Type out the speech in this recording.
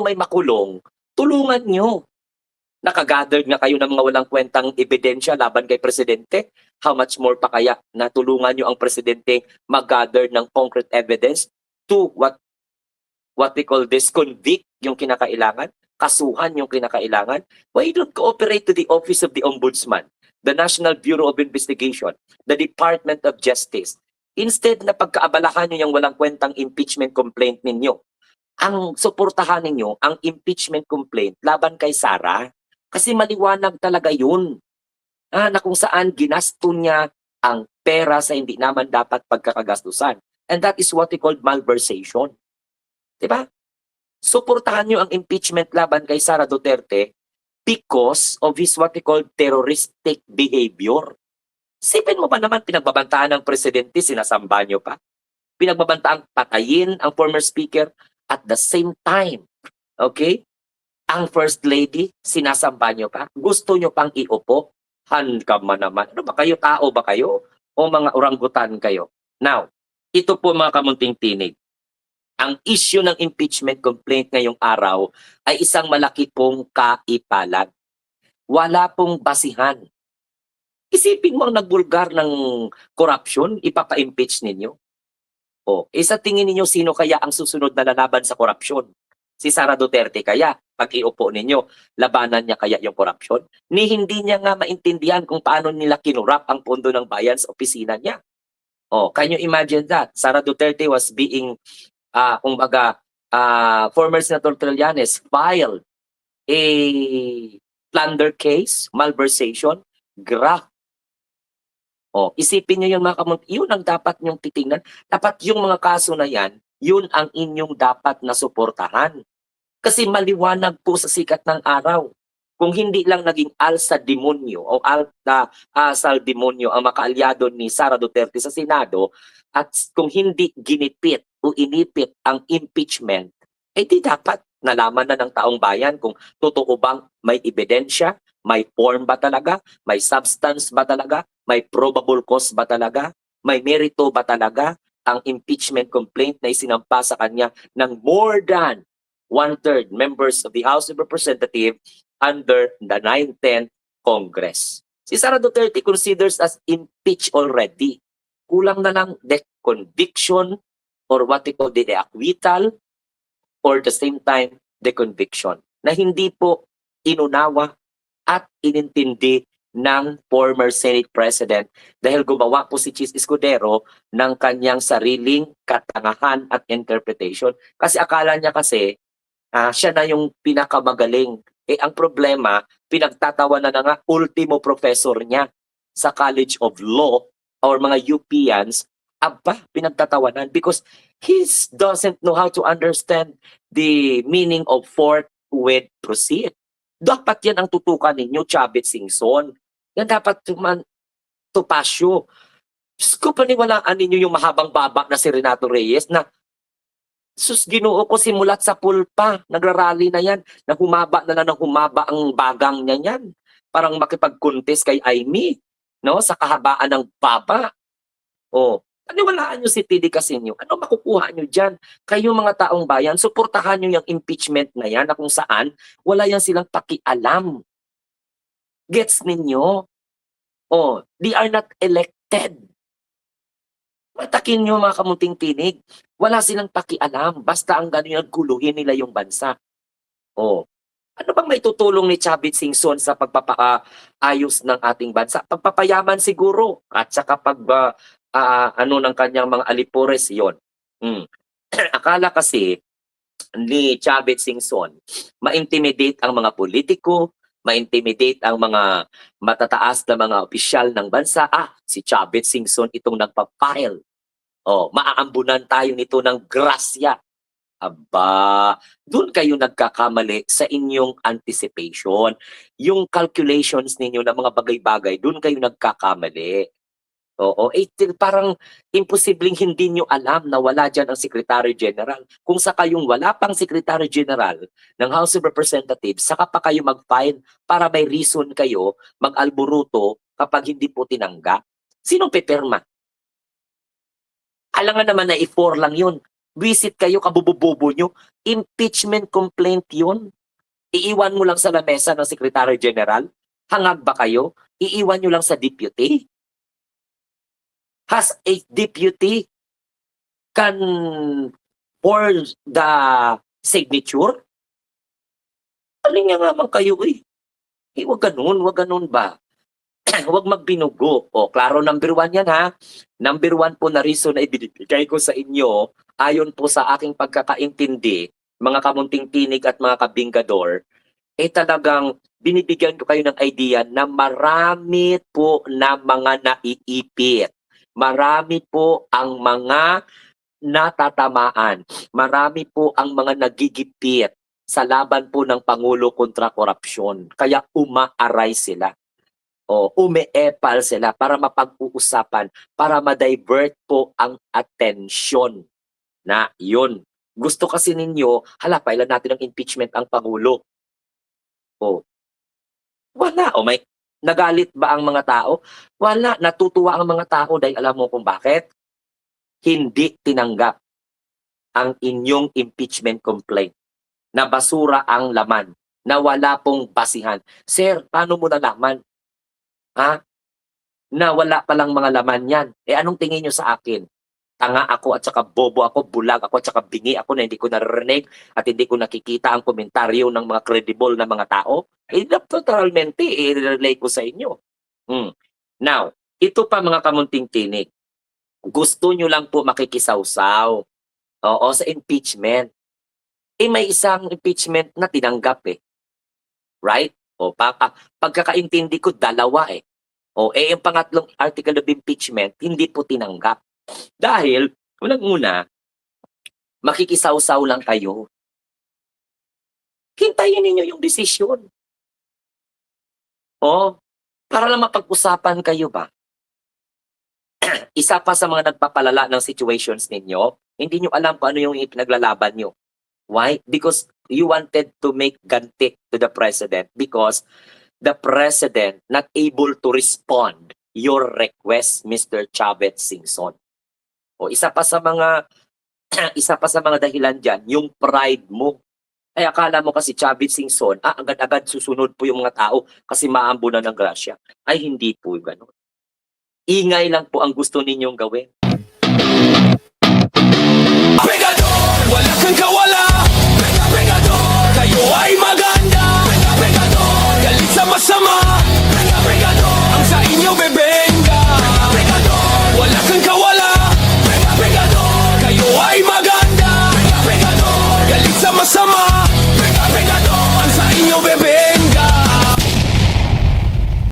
may makulong, tulungan nyo. Nakagathered nga kayo ng mga walang kwentang ebidensya laban kay Presidente. How much more pa kaya na tulungan nyo ang Presidente mag-gather ng concrete evidence to what we call this, convict yung kinakailangan, kasuhan yung kinakailangan? Why don't cooperate to the Office of the Ombudsman, the National Bureau of Investigation, the Department of Justice? Instead na pagkaabalahan nyo yung walang kwentang impeachment complaint ninyo, ang suportahan ninyo ang impeachment complaint laban kay Sara. Kasi maliwanag talaga yun. Na kung saan ginasto niya ang pera sa hindi naman dapat pagkakagastusan. And that is what we call malversation. Diba? Suportahan nyo ang impeachment laban kay Sara Duterte because of his what we call terroristic behavior. Sipin mo ba naman pinagbabantaan ng presidente, sinasamba nyo pa? Pinagbabantaan patayin ang former speaker at the same time. Okay? Ang First Lady, sinasamba nyo pa? Gusto nyo pang iupo? Hankam naman. Ano ba kayo? Tao ba kayo? O mga oranggutan kayo? Now, ito po mga kamunting tinig. Ang issue ng impeachment complaint ngayong araw ay isang malaki pong kaipalan. Wala pong basihan. Isipin mo ang nagbulgar ng corruption, ipapa-impeach ninyo. O, sa tingin ninyo, sino kaya ang susunod na lalaban sa korupsyon? Si Sara Duterte kaya? Pag iupo ninyo, labanan niya kaya yung korupsyon? Ni hindi niya nga maintindihan kung paano nila kinurap ang pondo ng bayan sa opisina niya. Oh, can you imagine that? Sara Duterte was being, former Senator Trillanes filed a plunder case, malversation, graft. Oh, isipin niyo yung mga kamunti, yun ang dapat niyong titingnan. Dapat yung mga kaso na yan, yun ang inyong dapat na suportahan. Kasi maliwanag po sa sikat ng araw. Kung hindi lang naging alsa demonyo o asal demonyo ang makaalyado ni Sara Duterte sa Senado, at kung hindi ginipit o inipit ang impeachment, di dapat nalaman na ng taong bayan kung totoo bang may ebidensya, may form ba talaga, may substance ba talaga, may probable cause ba talaga, may merito ba talaga ang impeachment complaint na isinampa sa kanya ng more than 1/3 members of the House of Representatives under the 9th Congress. Si Sara Duterte considers as impeached already. Kulang na lang the conviction or what we call the acquittal or the same time the conviction na hindi po inunawa at inintindi ng former Senate President dahil gumawa po si Chis Escudero ng kanyang sariling katangahan at interpretation. Kasi akala niya kasi siya na yung pinakamagaling. Ang problema, pinagtatawanan na nga ultimo professor niya sa College of Law or mga UPians, pinagtatawanan because he doesn't know how to understand the meaning of forthwith proceed. Dapat yan ang tutukan ninyo, Chavit Singson. Yan dapat Topacio. Diyos ko, paniwalaan ninyo yung mahabang baba na si Renato Reyes na sus, Ginoo ko, simulat sa pulpa, nagrarally na yan, na humaba na lang ng humaba ang bagang niya yan. Parang makipag-contest kay Aimee, no? Sa kahabaan ng baba. Paniwalaan nyo si TD Casino. Ano makukuha nyo dyan? Kayo mga taong bayan, suportahan nyo yung impeachment na yan na kung saan wala yan silang pakialam. Gets ninyo? They are not elected. Matakin nyo mga kamunting tinig. Wala silang pakialam. Basta ang gano'n guluhin nila yung bansa. Ano bang may tutulong ni Chavit Singson sa pagpapaayos ng ating bansa? Pagpapayaman siguro. At saka ng kanyang mga alipores yon. Akala kasi ni Chavit Singson, ma-intimidate ang mga politiko, ma-intimidate ang mga matataas na mga opisyal ng bansa. Si Chavit Singson itong nagpa-file. Maaambunan tayo nito ng grasya. Doon kayo nagkakamali sa inyong anticipation. Yung calculations ninyo ng mga bagay-bagay, doon kayo nagkakamali. Parang imposibleng hindi nyo alam na wala dyan ang Secretary General. Kung sa kayong wala pang Secretary General ng House of Representatives, saka pa kayo mag-file para may reason kayo mag-alburuto kapag hindi po tinanggap. Sinong pipirma? Alangan naman na i-4 lang yun. Visit kayo, kabubobobo nyo. Impeachment complaint yun. Iiwan mo lang sa lamesa ng Secretary General? Hangag ba kayo? Iiwan nyo lang sa deputy? Has a deputy can forge the signature? Alin nga naman kayo eh. Wag ganun ba? Huwag magbinugo. O, klaro, number 1 yan ha. Number 1 po na reason na ibibigay ko sa inyo, ayon po sa aking pagkakaintindi, mga kamunting tinig at mga kabinggador, talagang binibigyan ko kayo ng idea na marami po na mga naiipit. Marami po ang mga natatamaan. Marami po ang mga nagigipit sa laban po ng Pangulo kontra korupsyon. Kaya umaaray sila. O umeepal sila para mapag-uusapan, para ma-divert po ang atensyon na yun. Gusto kasi ninyo, pailan natin ng impeachment ang Pangulo. O, wala. O may nagalit ba ang mga tao? Wala. Natutuwa ang mga tao dahil alam mo kung bakit? Hindi tinanggap ang inyong impeachment complaint. Na basura ang laman. Na wala pong basihan. Sir, paano mo nalaman? Ha? Na wala palang mga laman yan. Anong tingin nyo sa akin? Tanga ako at saka bobo ako, bulag ako at saka bingi ako na hindi ko naririnig at hindi ko nakikita ang komentaryo ng mga credible na mga tao? Totalmente, i-relay ko sa inyo. Now, ito pa mga kamunting tinig. Gusto nyo lang po makikisawsaw. Oo, sa impeachment. May isang impeachment na tinanggap Right? O, pagkakaintindi ko, dalawa O, yung pangatlong article of impeachment, hindi po tinanggap. Dahil, unang-una, makikisawsaw lang kayo. Hintayin ninyo yung desisyon. O, para lang mapag-usapan kayo ba? Isa pa sa mga nagpapalala ng situations ninyo, hindi nyo alam kung ano yung ipinaglalaban nyo. Why? Because you wanted to make ganti to the president because the president not able to respond your request, Mr. Chavez Singson. O isa pa sa mga dahilan diyan, yung pride mo. Ay akala mo kasi Chavez Singson, agad-agad susunod po yung mga tao kasi maambunan ng grasya. Ay hindi po ganoon. Ingay lang po ang gusto ninyong gawin.